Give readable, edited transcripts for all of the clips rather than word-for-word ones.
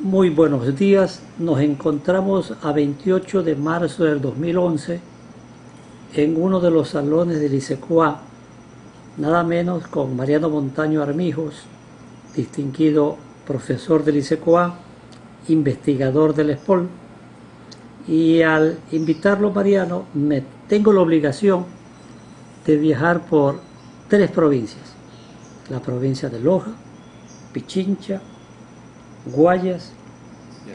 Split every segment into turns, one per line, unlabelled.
Muy buenos días, nos encontramos a 28 de marzo del 2011 en uno de los salones del ICECUA, nada menos con Mariano Montaño Armijos, distinguido profesor del ICECUA, investigador del ESPOL, y al invitarlo Mariano tengo la obligación de viajar por 3 provincias, la provincia de Loja, Pichincha, Guayas,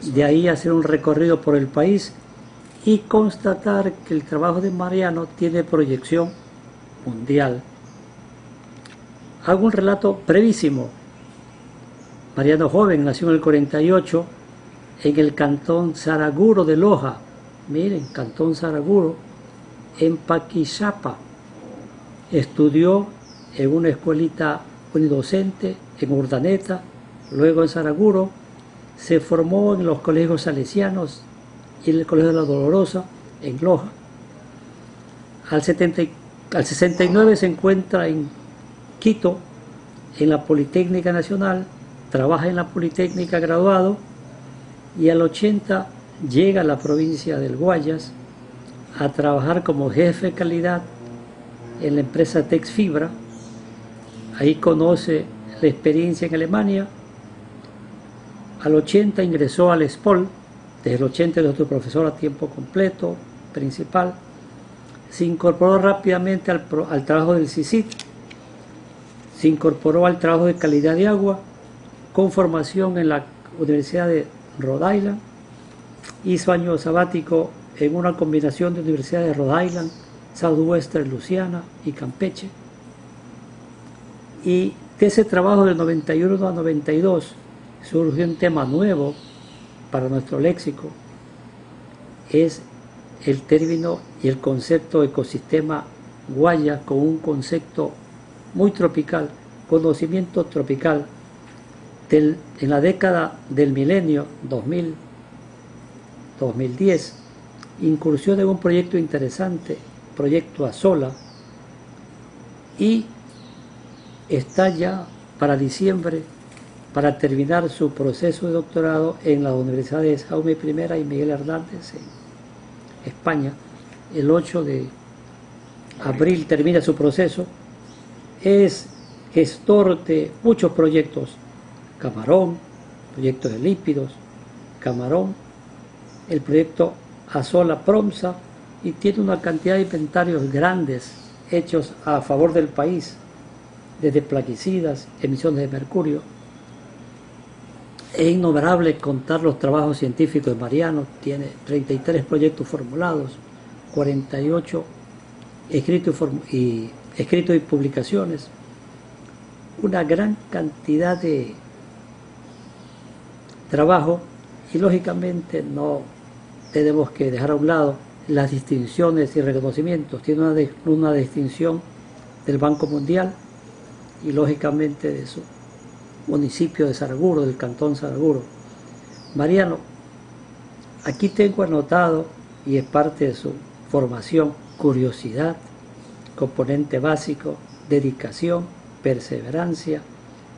de ahí hacer un recorrido por el país y constatar que el trabajo de Mariano tiene proyección mundial. Hago un relato brevísimo. Mariano joven, nació en el 48 en el cantón Saraguro de Loja. Miren, cantón Saraguro, en Paquishapa. Estudió en una escuelita unidocente en Urdaneta, luego en Saraguro. Se formó en los colegios salesianos y en el Colegio de la Dolorosa, en Loja. Al 69 se encuentra en Quito, en la Politécnica Nacional, trabaja en la Politécnica graduado, y al 80 llega a la provincia del Guayas a trabajar como jefe de calidad en la empresa Texfibra. Ahí conoce la experiencia en Alemania. Al 80 ingresó al ESPOL, desde el 80 es nuestro profesor a tiempo completo, principal. Se incorporó rápidamente al trabajo del CICIT, se incorporó al trabajo de calidad de agua, con formación en la Universidad de Rhode Island, hizo año sabático en una combinación de universidades de Rhode Island, Southwestern, Luisiana y Campeche. Y de ese trabajo del 91 a 92, surgió un tema nuevo para nuestro léxico, es el término y el concepto ecosistema Guayas, con un concepto muy tropical, conocimiento tropical. En la década del milenio 2000-2010, incursión en un proyecto interesante, proyecto Azola, y está ya para diciembre para terminar su proceso de doctorado en las universidades Jaume I y Miguel Hernández en España. El 8 de abril termina su proceso. Es gestor de muchos proyectos: Camarón, proyectos de lípidos, Camarón, el proyecto Azola Promsa, y tiene una cantidad de inventarios grandes hechos a favor del país, desde plaguicidas, emisiones de mercurio. Es innumerable contar los trabajos científicos de Mariano. Tiene 33 proyectos formulados, 48 escritos y publicaciones, una gran cantidad de trabajo, y lógicamente no tenemos que dejar a un lado las distinciones y reconocimientos. Tiene una distinción del Banco Mundial y lógicamente de su municipio de Saraguro, del cantón Saraguro. Mariano, aquí tengo anotado, y es parte de su formación, curiosidad, componente básico, dedicación, perseverancia,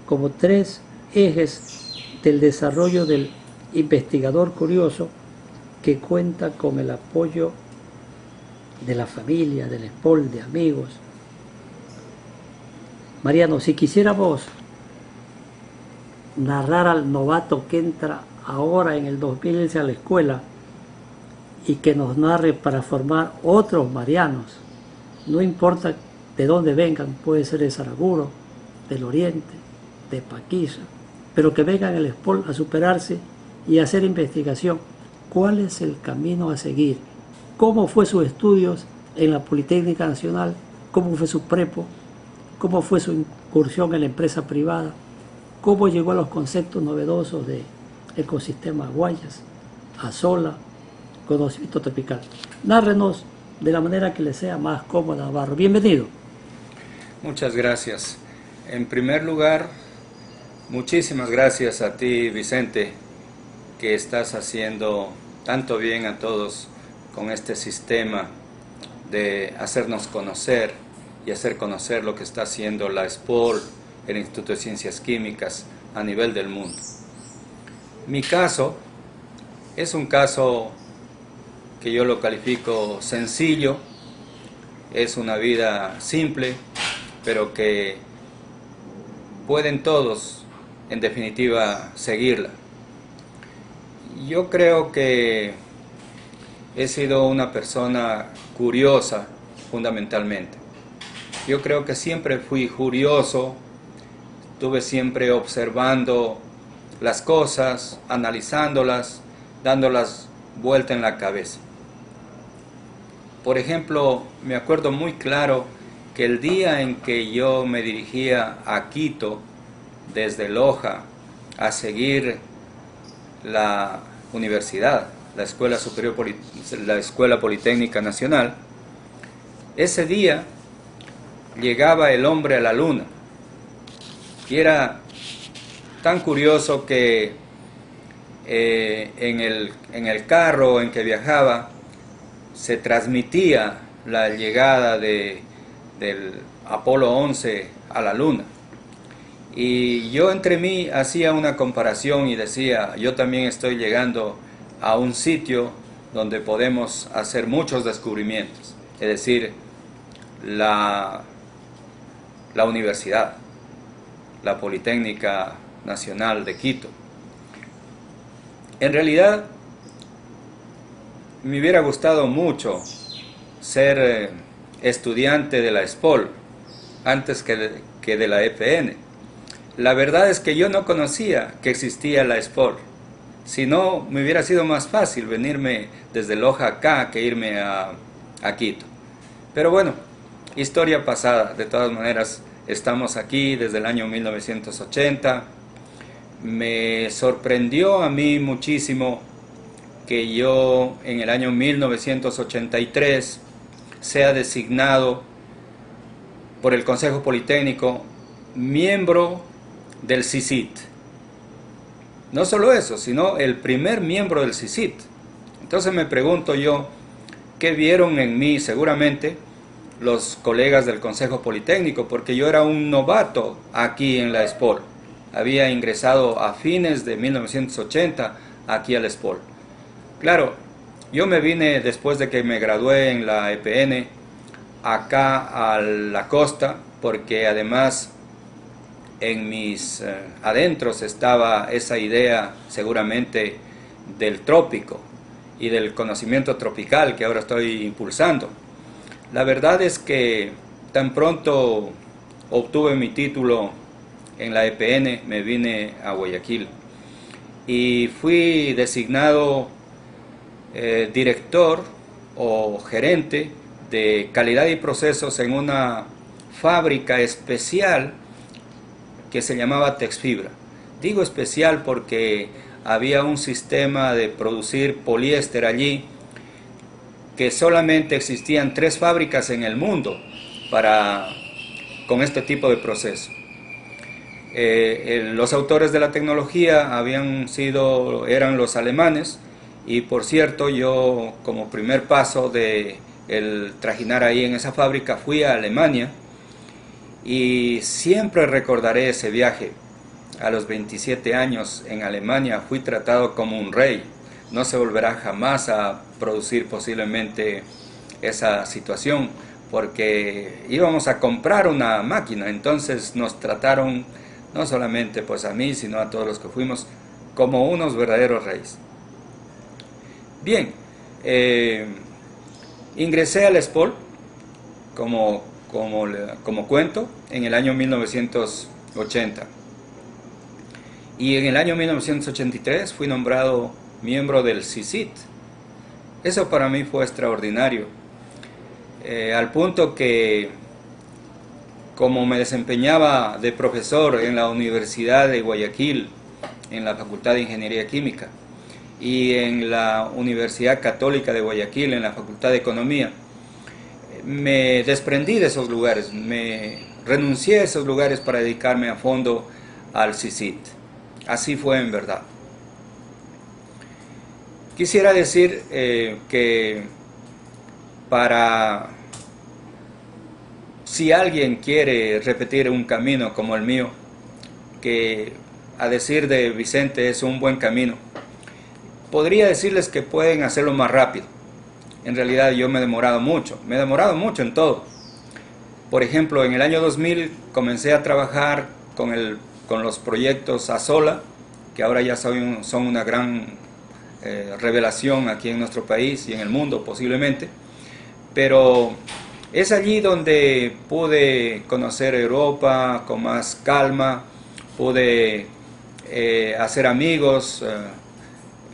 como 3 ejes del desarrollo del investigador curioso, que cuenta con el apoyo de la familia, del ESPOL, de amigos. Mariano, si quisiéramos narrar al novato que entra ahora en el 2011 a la escuela y que nos narre para formar otros Marianos, no importa de dónde vengan, puede ser de Saraguro, del Oriente, de Paquilla, pero que vengan al ESPOL a superarse y a hacer investigación. ¿Cuál es el camino a seguir? ¿Cómo fue sus estudios en la Politécnica Nacional? ¿Cómo fue su prepo? ¿Cómo fue su incursión en la empresa privada? ¿Cómo llegó a los conceptos novedosos de ecosistema Guayas, Azola, conocimiento tropical? Nárrenos de la manera que le sea más cómoda, Navarro. Bienvenido.
Muchas gracias. En primer lugar, muchísimas gracias a ti, Vicente, que estás haciendo tanto bien a todos con este sistema de hacernos conocer y hacer conocer lo que está haciendo la ESPOL, el Instituto de Ciencias Químicas, a nivel del mundo. Mi caso es un caso que yo lo califico sencillo, es una vida simple, pero que pueden todos, en definitiva, seguirla. Yo creo que he sido una persona curiosa, fundamentalmente. Yo creo que siempre fui curioso, estuve siempre observando las cosas, analizándolas, dándolas vuelta en la cabeza. Por ejemplo, me acuerdo muy claro que el día en que yo me dirigía a Quito, desde Loja, a seguir la universidad, la Escuela Politécnica Nacional, ese día llegaba el hombre a la luna. Y era tan curioso que en el carro en que viajaba se transmitía la llegada del Apolo 11 a la luna. Y yo entre mí hacía una comparación y decía, yo también estoy llegando a un sitio donde podemos hacer muchos descubrimientos, es decir, la universidad, la Politécnica Nacional de Quito. En realidad, me hubiera gustado mucho ser estudiante de la SPOL antes que de la EPN. La verdad es que yo no conocía que existía la SPOL. Si no, me hubiera sido más fácil venirme desde Loja acá que irme a Quito. Pero bueno, historia pasada. De todas maneras, estamos aquí desde el año 1980. Me sorprendió a mí muchísimo que yo en el año 1983 sea designado por el Consejo Politécnico miembro del CICIT. No solo eso, sino el primer miembro del CICIT. Entonces me pregunto yo, ¿qué vieron en mí seguramente los colegas del Consejo Politécnico? Porque yo era un novato aquí en la SPOL. Había ingresado a fines de 1980 aquí a la SPOL. Claro, yo me vine después de que me gradué en la EPN acá a la costa, porque además en mis adentros estaba esa idea seguramente del trópico y del conocimiento tropical que ahora estoy impulsando. La verdad es que tan pronto obtuve mi título en la EPN, me vine a Guayaquil y fui designado director o gerente de calidad y procesos en una fábrica especial que se llamaba Texfibra. Digo especial porque había un sistema de producir poliéster allí que solamente existían 3 fábricas en el mundo con este tipo de proceso. Los autores de la tecnología eran los alemanes, y por cierto yo como primer paso de el trajinar ahí en esa fábrica fui a Alemania, y siempre recordaré ese viaje. A los 27 años en Alemania fui tratado como un rey. No se volverá jamás a producir posiblemente esa situación, porque íbamos a comprar una máquina. Entonces nos trataron, no solamente pues a mí, sino a todos los que fuimos, como unos verdaderos reyes. Bien, ingresé al SPOL como cuento en el año 1980, y en el año 1983 fui nombrado miembro del CICIT. Eso para mí fue extraordinario, al punto que, como me desempeñaba de profesor en la Universidad de Guayaquil, en la Facultad de Ingeniería Química, y en la Universidad Católica de Guayaquil, en la Facultad de Economía, me desprendí de esos lugares, me renuncié a esos lugares para dedicarme a fondo al CICIT. Así fue en verdad. Quisiera decir que si alguien quiere repetir un camino como el mío, que a decir de Vicente, es un buen camino. Podría decirles que pueden hacerlo más rápido. En realidad yo me he demorado mucho en todo. Por ejemplo, en el año 2000 comencé a trabajar con los proyectos ASOLA, que ahora ya son una gran revelación aquí en nuestro país y en el mundo posiblemente. Pero es allí donde pude conocer Europa con más calma, pude hacer amigos,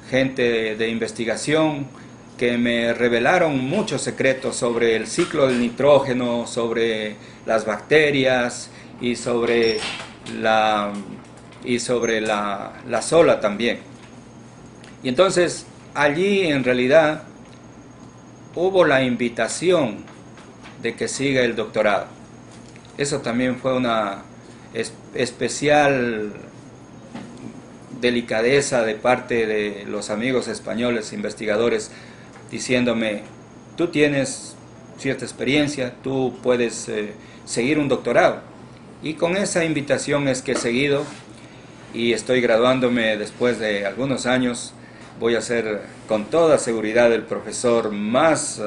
gente de investigación que me revelaron muchos secretos sobre el ciclo del nitrógeno, sobre las bacterias y sobre la sola también. Y entonces allí en realidad hubo la invitación de que siga el doctorado. Eso también fue una especial delicadeza de parte de los amigos españoles investigadores, diciéndome, tú tienes cierta experiencia, tú puedes seguir un doctorado. Y con esa invitación es que he seguido y estoy graduándome después de algunos años. Voy a ser con toda seguridad el profesor más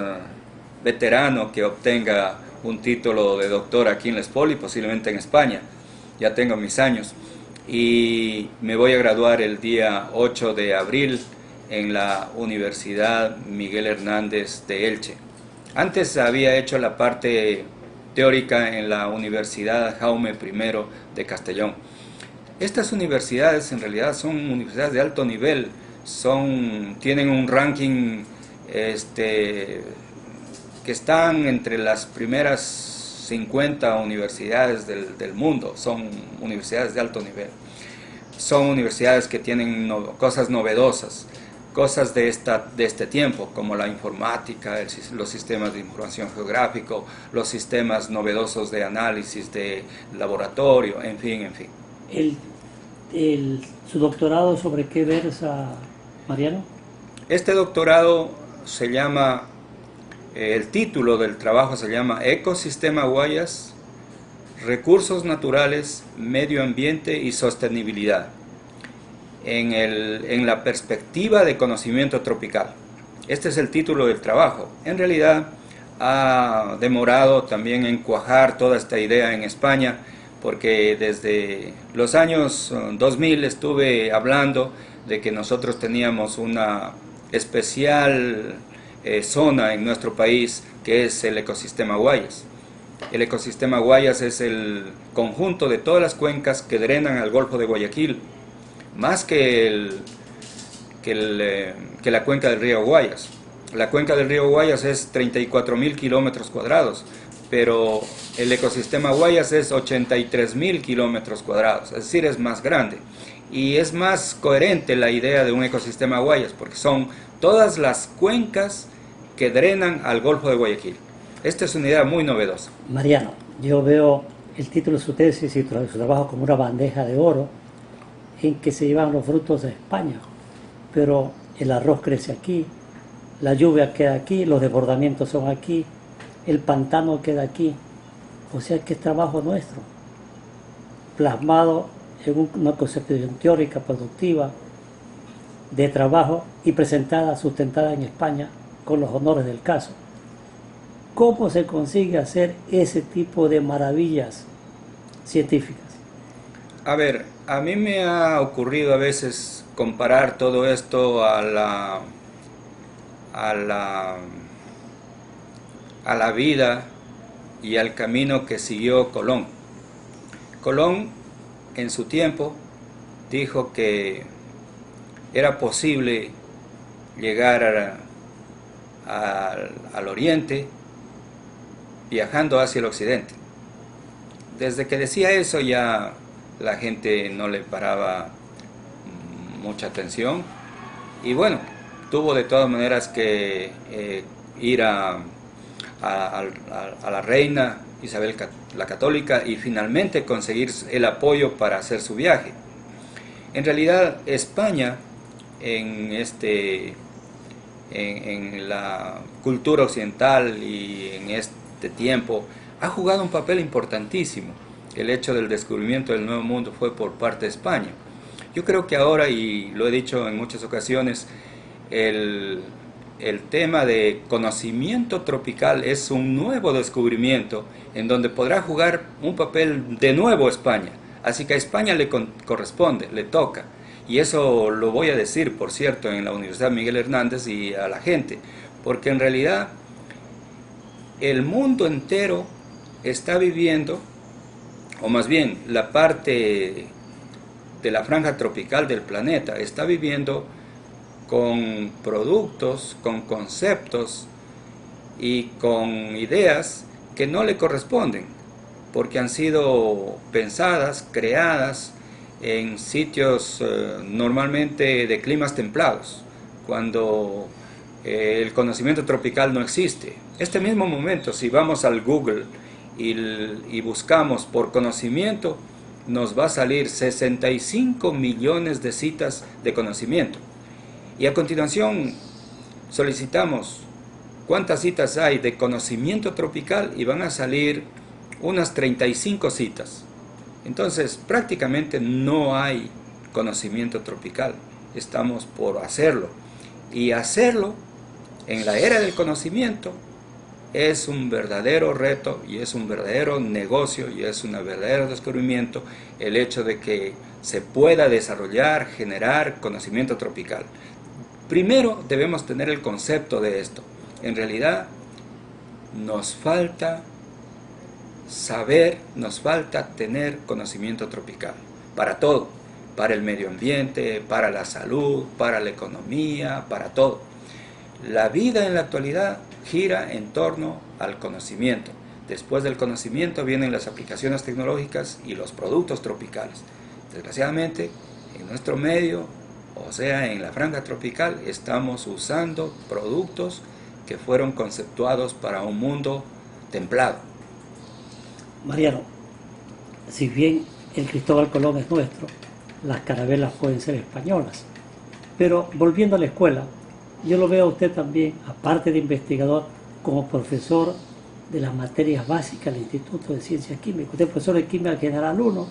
veterano que obtenga un título de doctor aquí en la Espoli, posiblemente en España. Ya tengo mis años y me voy a graduar el día 8 de abril en la Universidad Miguel Hernández de Elche. Antes había hecho la parte teórica en la Universidad Jaume I de Castellón. Estas universidades en realidad son universidades de alto nivel, tienen un ranking que están entre las primeras 50 universidades del mundo, son universidades de alto nivel. Son universidades que tienen cosas novedosas, cosas de este tiempo, como la informática, los sistemas de información geográfico, los sistemas novedosos de análisis de laboratorio, en fin, en fin.
¿Su doctorado sobre qué versa, Mariano?
Este doctorado se llama, el título del trabajo se llama Ecosistema Guayas, Recursos Naturales, Medio Ambiente y Sostenibilidad, en la perspectiva de conocimiento tropical. Este es el título del trabajo. En realidad ha demorado también en cuajar toda esta idea en España, porque desde los años 2000 estuve hablando de que nosotros teníamos una especial zona en nuestro país que es el ecosistema Guayas. El ecosistema Guayas es el conjunto de todas las cuencas que drenan al Golfo de Guayaquil, más que la cuenca del río Guayas. La cuenca del río Guayas es 34.000 kilómetros cuadrados, pero el ecosistema Guayas es 83.000 kilómetros cuadrados, es decir, es más grande. Y es más coherente la idea de un ecosistema Guayas, porque son todas las cuencas que drenan al Golfo de Guayaquil. Esta es una idea muy novedosa.
Mariano, yo veo el título de su tesis y su trabajo como una bandeja de oro en que se llevan los frutos de España, pero el arroz crece aquí, la lluvia queda aquí, los desbordamientos son aquí, el pantano queda aquí, o sea que es trabajo nuestro, plasmado en una concepción teórica, productiva, de trabajo y presentada, sustentada en España con los honores del caso. ¿Cómo se consigue hacer ese tipo de maravillas científicas?
A ver, a mí me ha ocurrido a veces comparar todo esto a la vida y al camino que siguió Colón. Colón, en su tiempo, dijo que era posible llegar al oriente viajando hacia el occidente. Desde que decía eso ya la gente no le paraba mucha atención y bueno, tuvo de todas maneras que ir a la reina Isabel la Católica y finalmente conseguir el apoyo para hacer su viaje. En realidad España en la cultura occidental y en este tiempo ha jugado un papel importantísimo. El hecho del descubrimiento del Nuevo Mundo fue por parte de España. Yo creo que ahora, y lo he dicho en muchas ocasiones, el, el tema de conocimiento tropical es un nuevo descubrimiento en donde podrá jugar un papel de nuevo España. Así que a España le corresponde, le toca. Y eso lo voy a decir, por cierto, en la Universidad Miguel Hernández y a la gente, porque en realidad el mundo entero está viviendo, o más bien la parte de la franja tropical del planeta está viviendo con productos, con conceptos y con ideas que no le corresponden, porque han sido pensadas, creadas en sitios normalmente de climas templados, cuando el conocimiento tropical no existe. Este mismo momento, si vamos al Google y buscamos por conocimiento, nos va a salir 65 millones de citas de conocimiento. Y a continuación solicitamos cuántas citas hay de conocimiento tropical y van a salir unas 35 citas. Entonces prácticamente no hay conocimiento tropical, estamos por hacerlo. Y hacerlo en la era del conocimiento es un verdadero reto y es un verdadero negocio y es un verdadero descubrimiento el hecho de que se pueda desarrollar, generar conocimiento tropical. Primero debemos tener el concepto de esto. En realidad nos falta saber, nos falta tener conocimiento tropical para todo, para el medio ambiente, para la salud, para la economía, para todo. La vida en la actualidad gira en torno al conocimiento. Después del conocimiento vienen las aplicaciones tecnológicas y los productos tropicales. Desgraciadamente, en nuestro medio, o sea, en la franja tropical, estamos usando productos que fueron conceptuados para un mundo templado.
Mariano, si bien el Cristóbal Colón es nuestro, las carabelas pueden ser españolas. Pero volviendo a la escuela, yo lo veo a usted también, aparte de investigador, como profesor de las materias básicas del Instituto de Ciencias Químicas. Usted es profesor de Química General 1,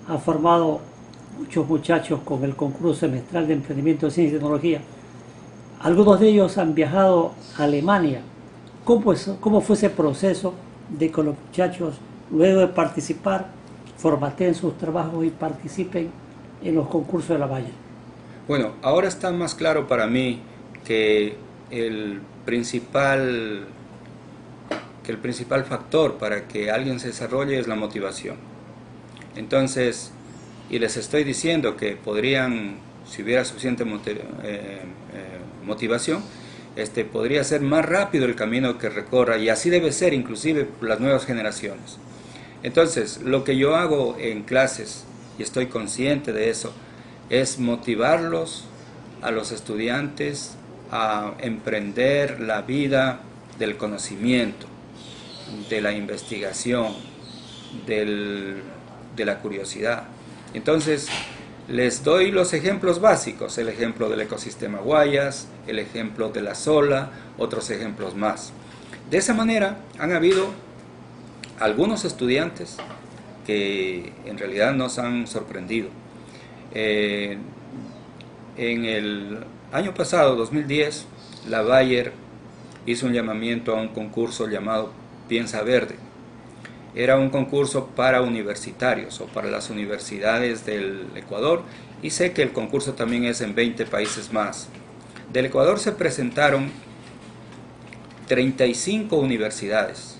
ha formado muchos muchachos con el concurso semestral de emprendimiento de ciencia y tecnología. Algunos de ellos han viajado a Alemania. ¿Cómo fue ese proceso de que los muchachos, luego de participar, formateen sus trabajos y participen en los concursos de la Bayer?
Bueno, ahora está más claro para mí que el principal factor para que alguien se desarrolle es la motivación. Entonces, y les estoy diciendo que podrían, si hubiera suficiente motivación, podría ser más rápido el camino que recorra, y así debe ser inclusive las nuevas generaciones. Entonces, lo que yo hago en clases, y estoy consciente de eso, es motivarlos a los estudiantes a emprender la vida del conocimiento, de la investigación, de la curiosidad. Entonces, les doy los ejemplos básicos, el ejemplo del ecosistema Guayas, el ejemplo de la Sola, otros ejemplos más. De esa manera han habido algunos estudiantes que en realidad nos han sorprendido. En el año pasado, 2010, la Bayer hizo un llamamiento a un concurso llamado Piensa Verde. Era un concurso para universitarios o para las universidades del Ecuador, y sé que el concurso también es en 20 países más. Del Ecuador se presentaron 35 universidades.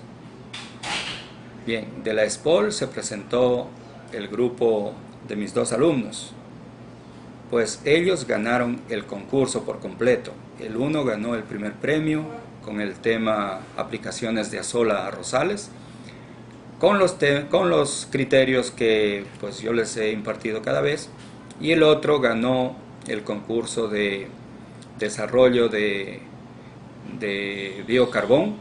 Bien, de la ESPOL se presentó el grupo de mis dos alumnos. Pues ellos ganaron el concurso por completo. El uno ganó el primer premio con el tema aplicaciones de Azola a Rosales, con los criterios que pues yo les he impartido cada vez, y el otro ganó el concurso de desarrollo de biocarbón,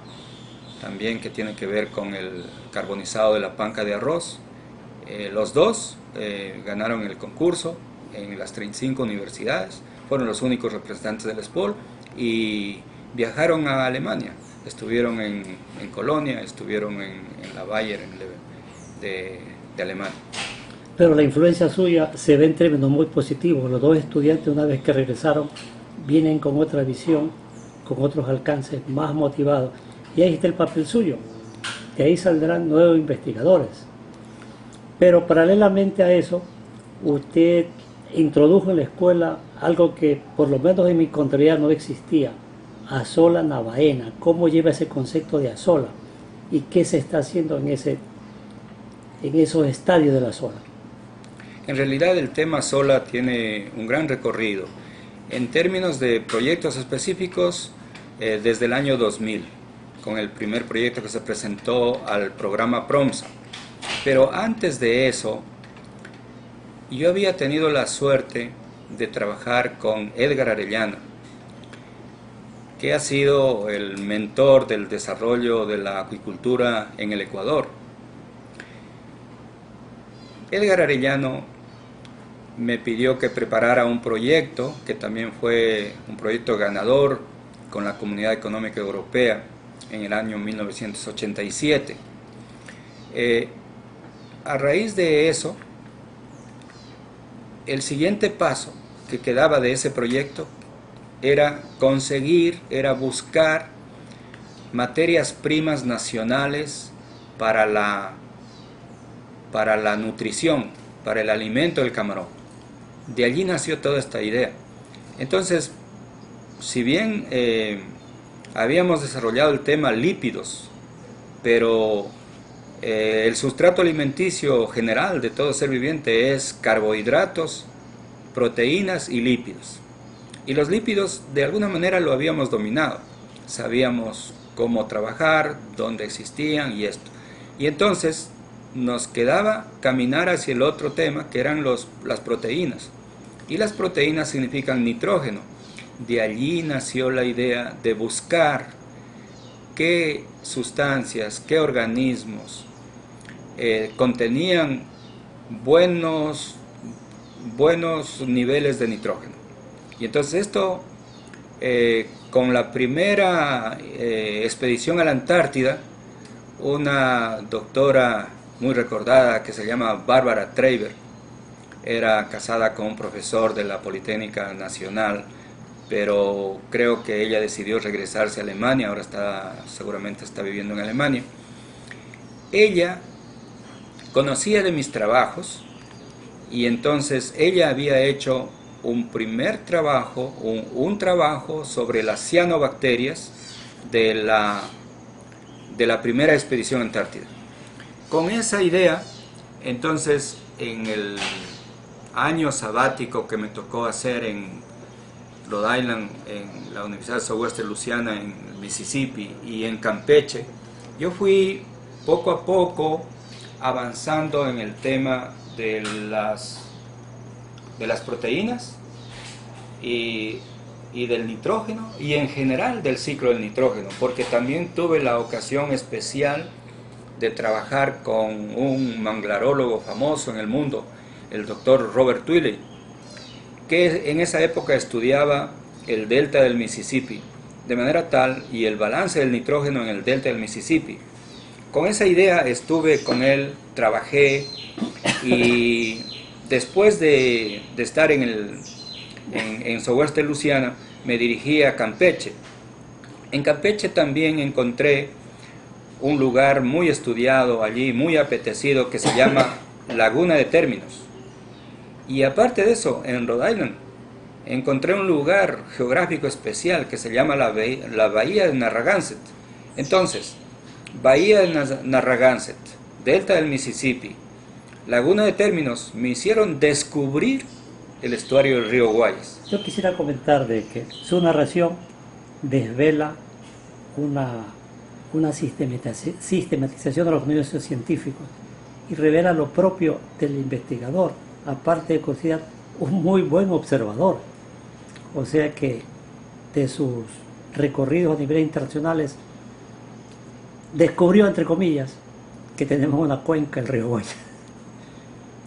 también que tiene que ver con el carbonizado de la panca de arroz. Los dos ganaron el concurso en las 35 universidades, fueron los únicos representantes del ESPOL y viajaron a Alemania. Estuvieron en Colonia, estuvieron en la Bayer de Alemania.
Pero la influencia suya se ve en términos muy positivos. Los dos estudiantes, una vez que regresaron, vienen con otra visión, con otros alcances, más motivados. Y ahí está el papel suyo. De ahí saldrán nuevos investigadores. Pero paralelamente a eso, usted introdujo en la escuela algo que por lo menos en mi contabilidad no existía: Azola Navaena. ¿Cómo lleva ese concepto de Azola? ¿Y qué se está haciendo en esos estadios de la Azola?
En realidad el tema Azola tiene un gran recorrido. En términos de proyectos específicos, desde el año 2000, con el primer proyecto que se presentó al programa PROMSA. Pero antes de eso, yo había tenido la suerte de trabajar con Edgar Arellano, que ha sido el mentor del desarrollo de la acuicultura en el Ecuador. Edgar Arellano me pidió que preparara un proyecto, que también fue un proyecto ganador con la Comunidad Económica Europea en el año 1987. A raíz de eso, el siguiente paso que quedaba de ese proyecto era buscar materias primas nacionales para la nutrición, para el alimento del camarón. De allí nació toda esta idea. Entonces, si bien habíamos desarrollado el tema lípidos, pero el sustrato alimenticio general de todo ser viviente es carbohidratos, proteínas y lípidos. Y los lípidos de alguna manera lo habíamos dominado. Sabíamos cómo trabajar, dónde existían y esto. Y entonces nos quedaba caminar hacia el otro tema, que eran las proteínas. Y las proteínas significan nitrógeno. De allí nació la idea de buscar qué sustancias, qué organismos contenían buenos niveles de nitrógeno. Y entonces esto, con la primera expedición a la Antártida, una doctora muy recordada que se llama Bárbara Treiber, era casada con un profesor de la Politécnica Nacional, pero creo que ella decidió regresarse a Alemania, ahora seguramente está viviendo en Alemania. Ella conocía de mis trabajos y entonces ella había hecho un primer trabajo, un trabajo sobre las cianobacterias de la primera expedición antártida. Con esa idea, entonces, en el año sabático que me tocó hacer en Rhode Island, en la Universidad de Southwestern Louisiana, en Mississippi y en Campeche, yo fui poco a poco avanzando en el tema de las proteínas y del nitrógeno, y en general del ciclo del nitrógeno, porque también tuve la ocasión especial de trabajar con un manglarólogo famoso en el mundo, el doctor Robert Twilley, que en esa época estudiaba el delta del Mississippi, de manera tal, y el balance del nitrógeno en el delta del Mississippi. Con esa idea estuve con él, trabajé, y después de estar en Southwestern Louisiana, me dirigí a Campeche. En Campeche también encontré un lugar muy estudiado allí, muy apetecido, que se llama Laguna de Términos. Y aparte de eso, en Rhode Island encontré un lugar geográfico especial que se llama la Bahía de Narragansett. Entonces, Bahía de Narragansett, Delta del Mississippi, Laguna de Términos, me hicieron descubrir el estuario del río Guayas.
Yo quisiera comentar de que su narración desvela una sistematización de los conocimientos científicos y revela lo propio del investigador, aparte de considerar un muy buen observador. O sea que de sus recorridos a niveles internacionales descubrió, entre comillas, que tenemos una cuenca, el río Guayas.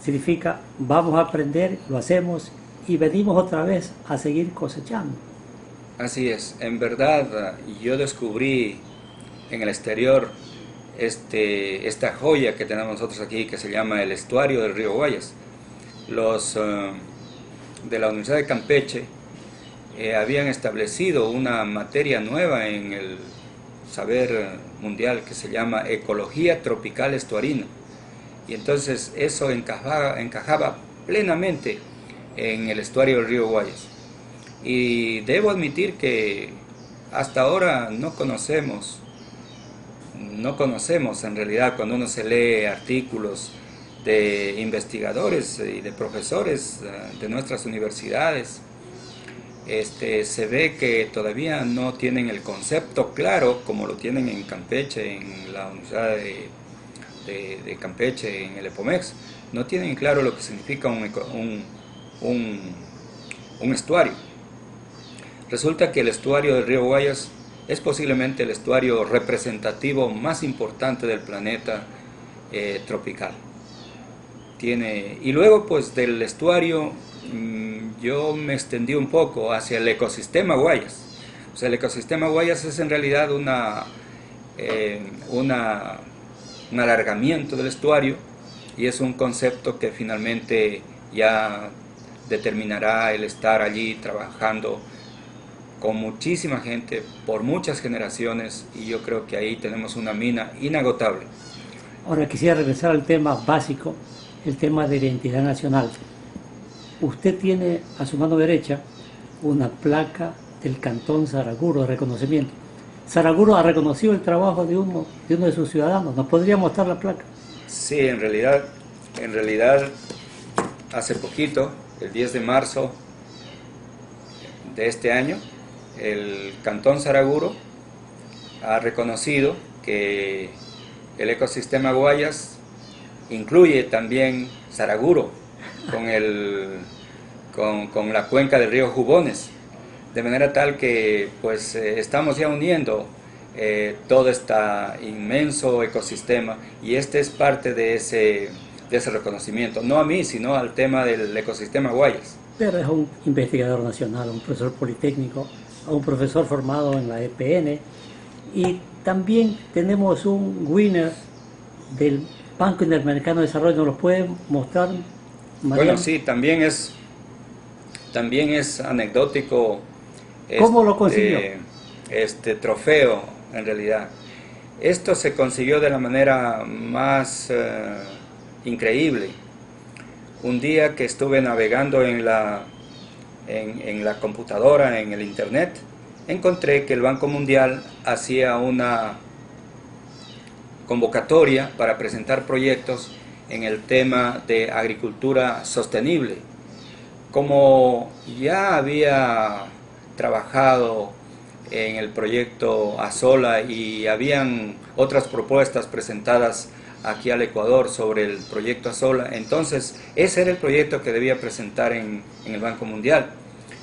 Significa, vamos a aprender, lo hacemos y venimos otra vez a seguir cosechando.
Así es, en verdad yo descubrí en el exterior esta joya que tenemos nosotros aquí, que se llama el estuario del río Guayas. los de la Universidad de Campeche habían establecido una materia nueva en el saber mundial que se llama Ecología Tropical Estuarina. Y entonces eso encajaba plenamente en el estuario del río Guayas. Y debo admitir que hasta ahora no conocemos en realidad, cuando uno se lee artículos de investigadores y de profesores de nuestras universidades, se ve que todavía no tienen el concepto claro como lo tienen en Campeche, en la Universidad de Campeche, en el EPOMEX. No tienen claro lo que significa un estuario. Resulta que el estuario del río Guayas es posiblemente el estuario representativo más importante del planeta tropical. Y luego pues del estuario yo me extendí un poco hacia el ecosistema Guayas. O sea, el ecosistema Guayas es en realidad un alargamiento del estuario, y es un concepto que finalmente ya determinará el estar allí trabajando con muchísima gente por muchas generaciones, y yo creo que ahí tenemos una mina inagotable.
Ahora quisiera regresar al tema básico, el tema de identidad nacional. Usted tiene a su mano derecha una placa del Cantón Saraguro de reconocimiento. Saraguro ha reconocido el trabajo de uno de sus ciudadanos. ¿Nos podría mostrar la placa?
Sí, en realidad hace poquito, el 10 de marzo de este año, el Cantón Saraguro ha reconocido que el ecosistema Guayas incluye también Saraguro con la cuenca del río Jubones, de manera tal que pues estamos ya uniendo todo este inmenso ecosistema, y este es parte de ese reconocimiento, no a mí, sino al tema del ecosistema Guayas.
Pero es un investigador nacional, un profesor politécnico, un profesor formado en la EPN, y también tenemos un winner del Banco Interamericano de Desarrollo. ¿Nos lo puede mostrar, Mariano?
Bueno, sí, también es anecdótico
¿Cómo lo consiguió?
Este trofeo, en realidad. Esto se consiguió de la manera más increíble. Un día que estuve navegando en la computadora, en el internet, encontré que el Banco Mundial hacía una convocatoria para presentar proyectos en el tema de agricultura sostenible. Como ya había trabajado en el proyecto Azola y habían otras propuestas presentadas aquí al Ecuador sobre el proyecto Azola, entonces ese era el proyecto que debía presentar en el Banco Mundial.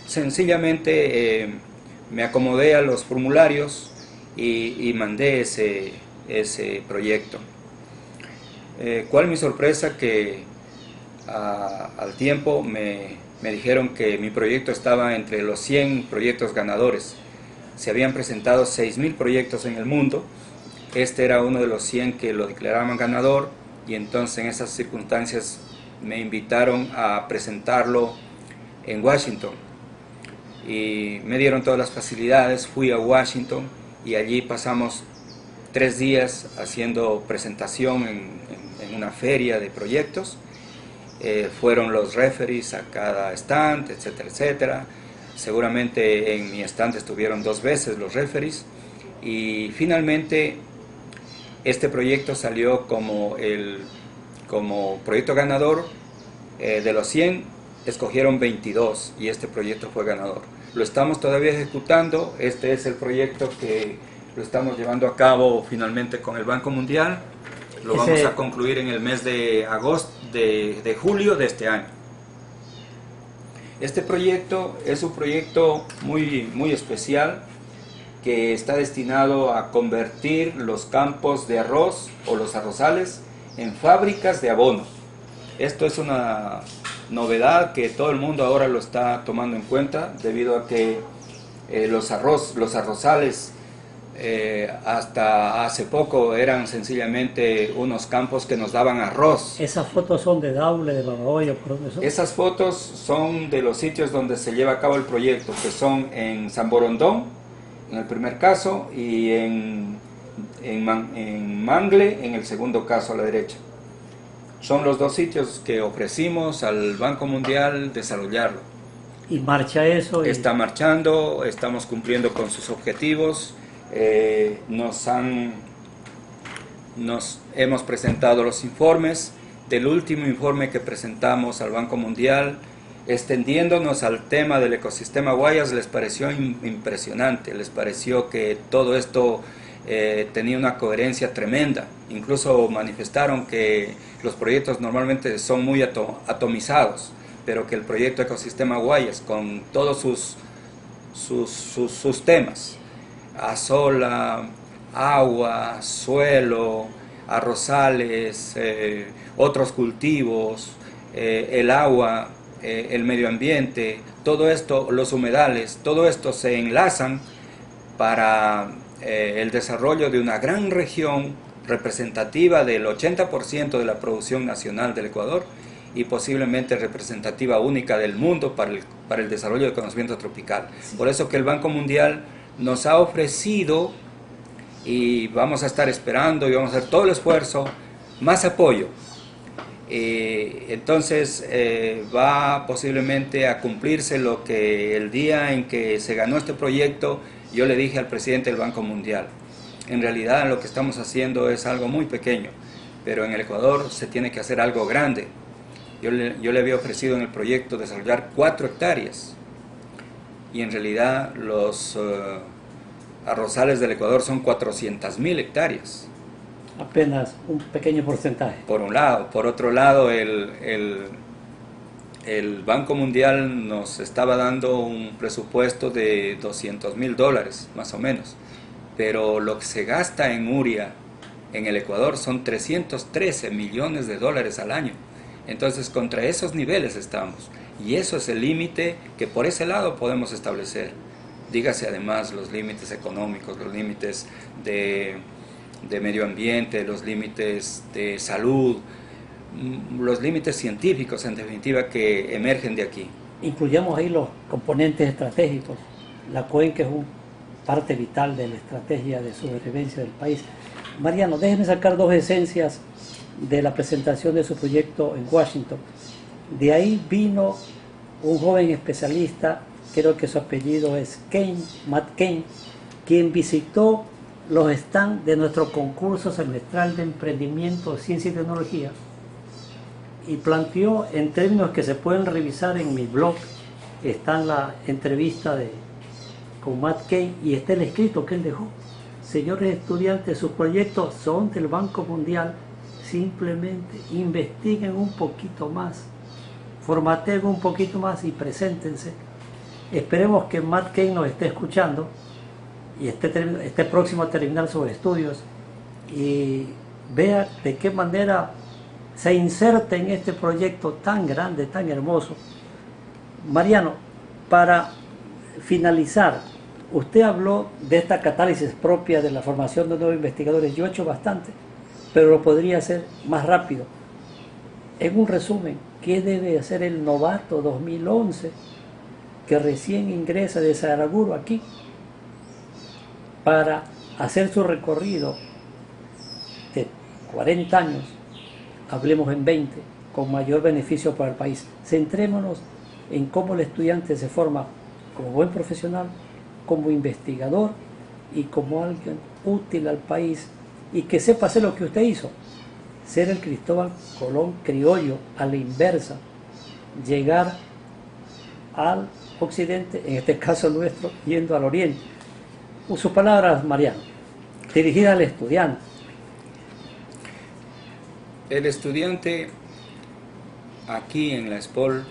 Sencillamente me acomodé a los formularios y mandé ese proyecto. ¿Cuál mi sorpresa? Que al tiempo me dijeron que mi proyecto estaba entre los 100 proyectos ganadores. Se habían presentado 6.000 proyectos en el mundo. Este era uno de los 100 que lo declaraban ganador, y entonces en esas circunstancias me invitaron a presentarlo en Washington. Y me dieron todas las facilidades, fui a Washington y allí pasamos 3 días haciendo presentación en una feria de proyectos. Fueron los referees a cada stand, etcétera, etcétera. Seguramente en mi stand estuvieron 2 veces los referees, y finalmente este proyecto salió como proyecto ganador. De los 100 escogieron 22 y este proyecto fue ganador. Lo estamos todavía ejecutando. Este es el proyecto que lo estamos llevando a cabo finalmente con el Banco Mundial. Lo vamos a concluir en el mes de julio de este año. Este proyecto es un proyecto muy, muy especial, que está destinado a convertir los campos de arroz o los arrozales en fábricas de abono. Esto es una novedad que todo el mundo ahora lo está tomando en cuenta, debido a que los arrozales hasta hace poco eran sencillamente unos campos que nos daban arroz.
¿Esas fotos son de Daule, de Babahoyo, por dónde son?
Esas fotos son de los sitios donde se lleva a cabo el proyecto, que son en San Borondón, en el primer caso, y en Mangle, en el segundo caso a la derecha. Son los dos sitios que ofrecimos al Banco Mundial desarrollarlo.
¿Y marcha eso?
Está marchando, estamos cumpliendo con sus objetivos. Hemos presentado los informes. Del último informe que presentamos al Banco Mundial, extendiéndonos al tema del ecosistema Guayas, les pareció impresionante, les pareció que todo esto tenía una coherencia tremenda. Incluso manifestaron que los proyectos normalmente son muy atomizados, pero que el proyecto Ecosistema Guayas, con todos sus temas, azola, agua, suelo, arrozales, otros cultivos, el agua, el medio ambiente, todo esto, los humedales, todo esto se enlazan para el desarrollo de una gran región representativa del 80% de la producción nacional del Ecuador y posiblemente representativa única del mundo para el desarrollo del conocimiento tropical. Por eso que el Banco Mundial nos ha ofrecido, y vamos a estar esperando y vamos a hacer todo el esfuerzo, más apoyo. Entonces va posiblemente a cumplirse lo que el día en que se ganó este proyecto yo le dije al presidente del Banco Mundial. En realidad lo que estamos haciendo es algo muy pequeño, pero en el Ecuador se tiene que hacer algo grande. Yo le había ofrecido en el proyecto desarrollar 4 hectáreas y en realidad los arrozales del Ecuador son 400.000 hectáreas.
Apenas un pequeño porcentaje.
Por un lado. Por otro lado, el Banco Mundial nos estaba dando un presupuesto de $200.000 más o menos, pero lo que se gasta en urea en el Ecuador son 313 millones de dólares al año. Entonces contra esos niveles estamos, y eso es el límite que por ese lado podemos establecer. Dígase además los límites económicos, los límites de medio ambiente, los límites de salud, los límites científicos en definitiva que emergen de aquí.
Incluyamos ahí los componentes estratégicos. La cuenca es una parte vital de la estrategia de supervivencia del país. Mariano, déjeme sacar 2 esencias de la presentación de su proyecto en Washington. De ahí vino un joven especialista, creo que su apellido es Matt Kane, quien visitó los stands de nuestro concurso semestral de emprendimiento, ciencia y tecnología y planteó en términos que se pueden revisar en mi blog. Está en la entrevista con Matt Kane y está el escrito que él dejó. Señores estudiantes, sus proyectos son del Banco Mundial, simplemente investiguen un poquito más, formateen un poquito más y preséntense. Esperemos que Matt Kane nos esté escuchando y esté próximo a terminar sus estudios y vea de qué manera se inserta en este proyecto tan grande, tan hermoso. Mariano, para finalizar, usted habló de esta catálisis propia de la formación de nuevos investigadores. Yo he hecho bastante, pero lo podría hacer más rápido. En un resumen, ¿qué debe hacer el novato 2011 que recién ingresa de Saraguro aquí para hacer su recorrido de 40 años, hablemos en 20, con mayor beneficio para el país? Centrémonos en cómo el estudiante se forma como buen profesional, como investigador y como alguien útil al país y que sepa hacer lo que usted hizo, ser el Cristóbal Colón criollo a la inversa, llegar al occidente, en este caso nuestro, yendo al oriente. Sus palabras, Mariano, dirigidas al estudiante.
El estudiante aquí en la SPOL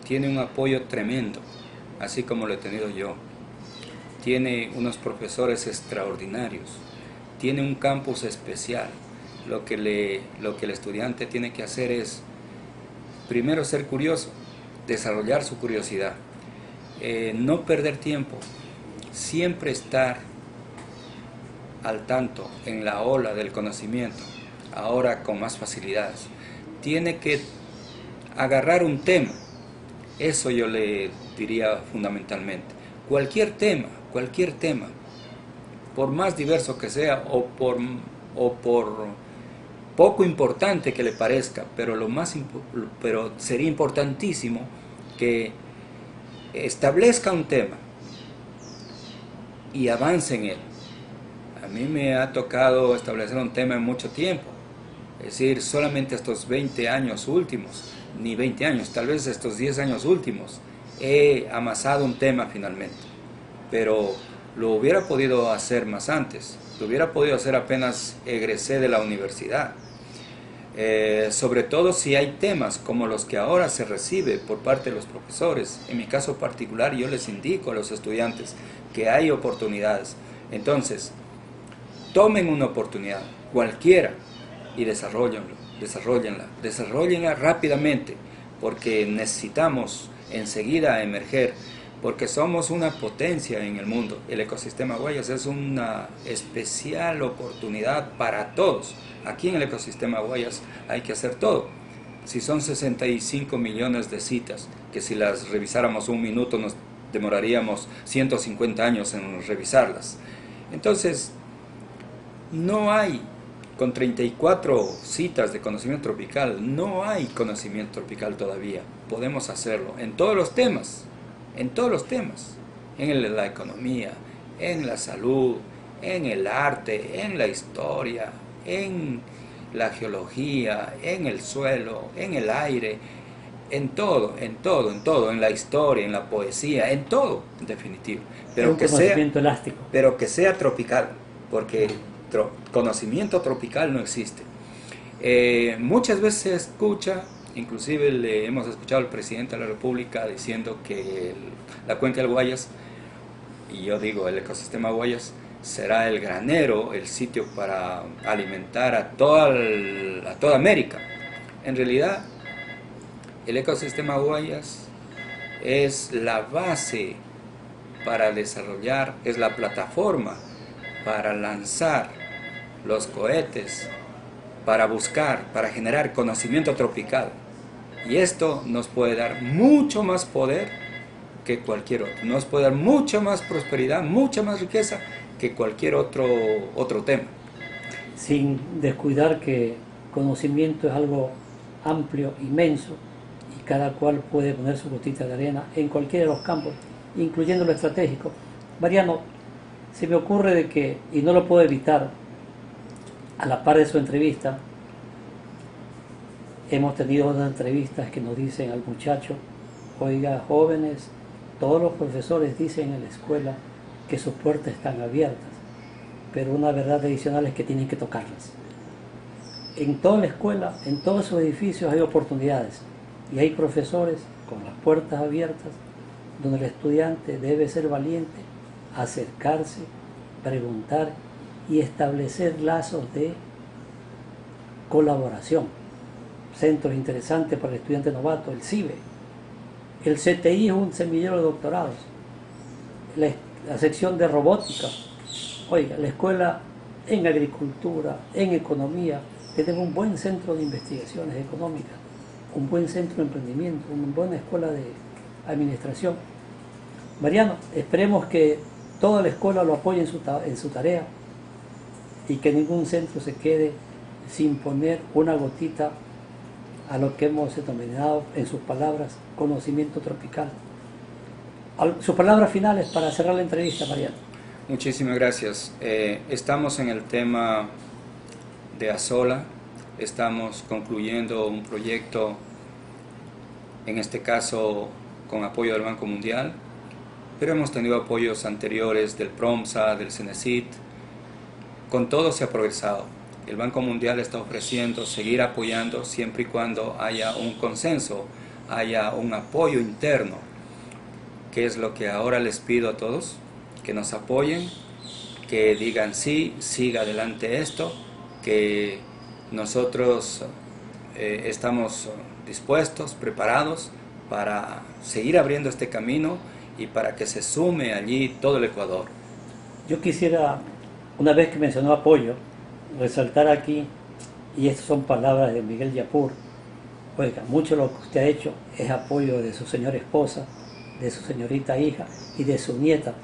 tiene un apoyo tremendo, así como lo he tenido yo. Tiene unos profesores extraordinarios, tiene un campus especial. Lo que el estudiante tiene que hacer es, primero, ser curioso, desarrollar su curiosidad, no perder tiempo, siempre estar al tanto en la ola del conocimiento, ahora con más facilidades, tiene que agarrar un tema. Eso yo le diría fundamentalmente. Cualquier tema, por más diverso que sea o por poco importante que le parezca, pero sería importantísimo que establezca un tema y avance en él. A mí me ha tocado establecer un tema en mucho tiempo, es decir, solamente estos 20 años últimos, ni 20 años, tal vez estos 10 años últimos, he amasado un tema finalmente, pero lo hubiera podido hacer más antes, lo hubiera podido hacer apenas egresé de la universidad. Sobre todo si hay temas como los que ahora se recibe por parte de los profesores. En mi caso particular, yo les indico a los estudiantes que hay oportunidades. Entonces, tomen una oportunidad, cualquiera, y desarrollenla rápidamente, porque necesitamos enseguida emerger, porque somos una potencia en el mundo. El ecosistema Guayas es una especial oportunidad para todos. Aquí en el ecosistema Guayas hay que hacer todo. Si son 65 millones de citas, que si las revisáramos un minuto nos demoraríamos 150 años en revisarlas. Entonces, no hay, con 34 citas de conocimiento tropical, no hay conocimiento tropical todavía. Podemos hacerlo en todos los temas, en la economía, en la salud, en el arte, en la historia, en la geología, en el suelo, en el aire, en todo, en la historia, en la poesía, en todo, en definitiva.
Pero
que sea tropical, porque conocimiento tropical no existe. Muchas veces se escucha, inclusive le hemos escuchado al presidente de la República diciendo que la cuenca del Guayas, y yo digo el ecosistema Guayas, será el granero, el sitio para alimentar a toda América. En realidad, el ecosistema Guayas es la base para desarrollar, es la plataforma para lanzar los cohetes, para buscar, para generar conocimiento tropical. Y esto nos puede dar mucho más poder que cualquier otro, nos puede dar mucha más prosperidad, mucha más riqueza que cualquier otro tema.
Sin descuidar que conocimiento es algo amplio, inmenso, y cada cual puede poner su gotita de arena en cualquiera de los campos, incluyendo lo estratégico. Mariano, se me ocurre de que, y no lo puedo evitar, a la par de su entrevista, hemos tenido unas entrevistas que nos dicen al muchacho: oiga, jóvenes, todos los profesores dicen en la escuela que sus puertas están abiertas, pero una verdad adicional es que tienen que tocarlas. En toda la escuela, en todos sus edificios hay oportunidades, y hay profesores con las puertas abiertas, donde el estudiante debe ser valiente, acercarse, preguntar y establecer lazos de colaboración. Centros interesantes para el estudiante novato, el CIBE. El CTI es un semillero de doctorados. La sección de robótica. Oiga, la escuela en agricultura, en economía, tenemos un buen centro de investigaciones económicas, un buen centro de emprendimiento, una buena escuela de administración. Mariano, esperemos que toda la escuela lo apoye en su tarea y que ningún centro se quede sin poner una gotita a lo que hemos denominado, en sus palabras, conocimiento tropical. Sus palabras finales para cerrar la entrevista, Mariano.
Muchísimas gracias. Estamos en el tema de Azola, estamos concluyendo un proyecto, en este caso con apoyo del Banco Mundial, pero hemos tenido apoyos anteriores del PROMSA, del CENESID. Con todo se ha progresado. El Banco Mundial está ofreciendo seguir apoyando siempre y cuando haya un consenso, haya un apoyo interno, que es lo que ahora les pido a todos, que nos apoyen, que digan sí, siga adelante esto, que nosotros estamos dispuestos, preparados para seguir abriendo este camino y para que se sume allí todo el Ecuador.
Yo quisiera Una vez que mencionó apoyo, resaltar aquí, y estas son palabras de Miguel Yapur, oiga, mucho de lo que usted ha hecho es apoyo de su señora esposa, de su señorita hija y de su nieta.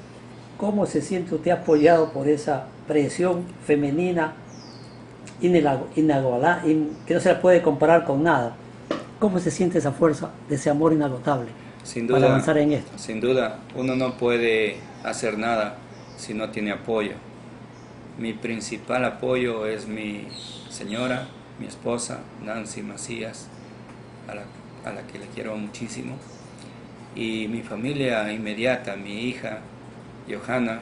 ¿Cómo se siente usted apoyado por esa presión femenina inigualable, que no se la puede comparar con nada? ¿Cómo se siente esa fuerza, de ese amor inagotable
Sin duda,
para avanzar en esto?
sin duda, uno no puede hacer nada si no tiene apoyo. Mi principal apoyo es mi señora, mi esposa, Nancy Macías, a la que le quiero muchísimo, y mi familia inmediata, mi hija, Johanna,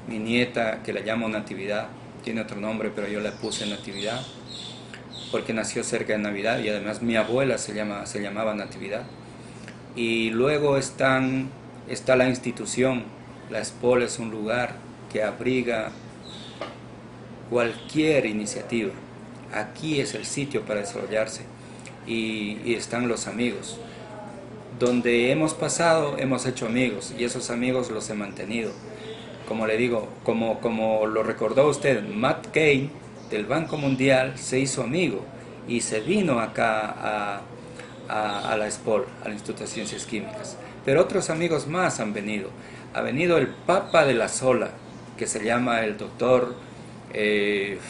mi nieta, que la llamo Natividad, tiene otro nombre, pero yo le puse Natividad, porque nació cerca de Navidad, y además mi abuela se llamaba Natividad. Y luego está la institución. La Espol es un lugar que abriga cualquier iniciativa. Aquí es el sitio para desarrollarse, y están los amigos. Donde hemos pasado, hemos hecho amigos, y esos amigos los he mantenido. Como le digo, como lo recordó usted, Matt Cain del Banco Mundial se hizo amigo y se vino acá a la Espol, al Instituto de Ciencias Químicas. Pero otros amigos más han venido. Ha venido el Papa de la Sola, que se llama el doctor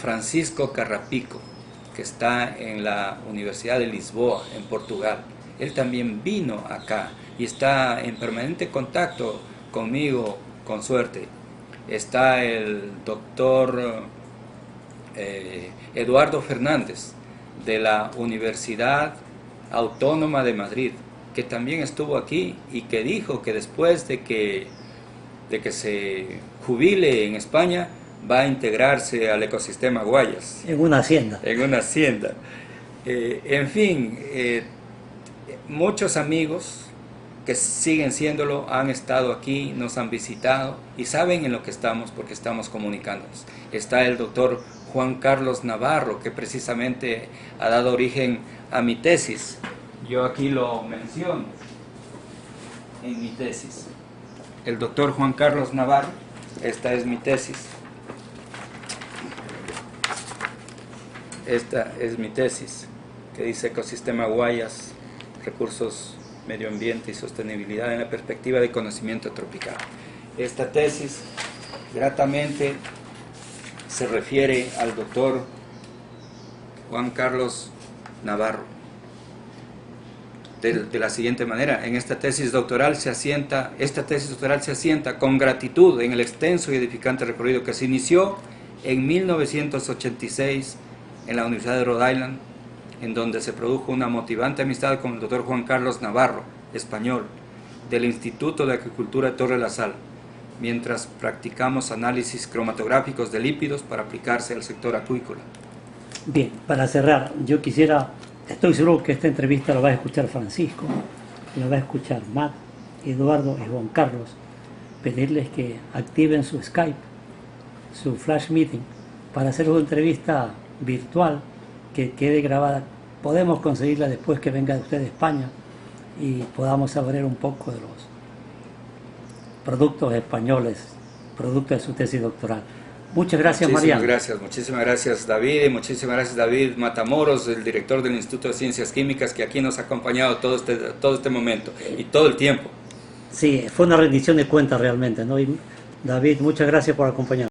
Francisco Carrapico, que está en la Universidad de Lisboa, en Portugal. Él también vino acá y está en permanente contacto conmigo, con suerte. Está el doctor Eduardo Fernández, de la Universidad Autónoma de Madrid, que también estuvo aquí y que dijo que después de que se jubile en España, va a integrarse al ecosistema Guayas.
En una hacienda.
En una hacienda. En fin, muchos amigos que siguen siéndolo han estado aquí, nos han visitado y saben en lo que estamos porque estamos comunicándonos. Está el doctor Juan Carlos Navarro, que precisamente ha dado origen a mi tesis. Yo aquí lo menciono en mi tesis. El doctor Juan Carlos Navarro, esta es mi tesis. Esta es mi tesis, que dice Ecosistema Guayas, recursos, medio ambiente y sostenibilidad en la perspectiva de conocimiento tropical. Esta tesis, gratamente, se refiere al doctor Juan Carlos Navarro. De la siguiente manera: en esta tesis doctoral se asienta con gratitud en el extenso y edificante recorrido que se inició en 1986 en la Universidad de Rhode Island, en donde se produjo una motivante amistad con el doctor Juan Carlos Navarro, español, del Instituto de Agricultura de Torre la Sal, mientras practicamos análisis cromatográficos de lípidos para aplicarse al sector acuícola.
Bien, para cerrar, yo quisiera, estoy seguro que esta entrevista la va a escuchar Francisco, la va a escuchar Matt, Eduardo y Juan Carlos, pedirles que activen su Skype, su flash meeting, para hacer una entrevista virtual que quede grabada. Podemos conseguirla después que venga usted de España y podamos saber un poco de los productos españoles, productos de su tesis doctoral. Muchas gracias, Mariano.
Muchísimas gracias, David, y muchísimas gracias, David Matamoros, el director del Instituto de Ciencias Químicas, que aquí nos ha acompañado todo este momento y todo el tiempo.
Sí, fue una rendición de cuentas realmente, ¿no? Y David, muchas gracias por acompañarnos.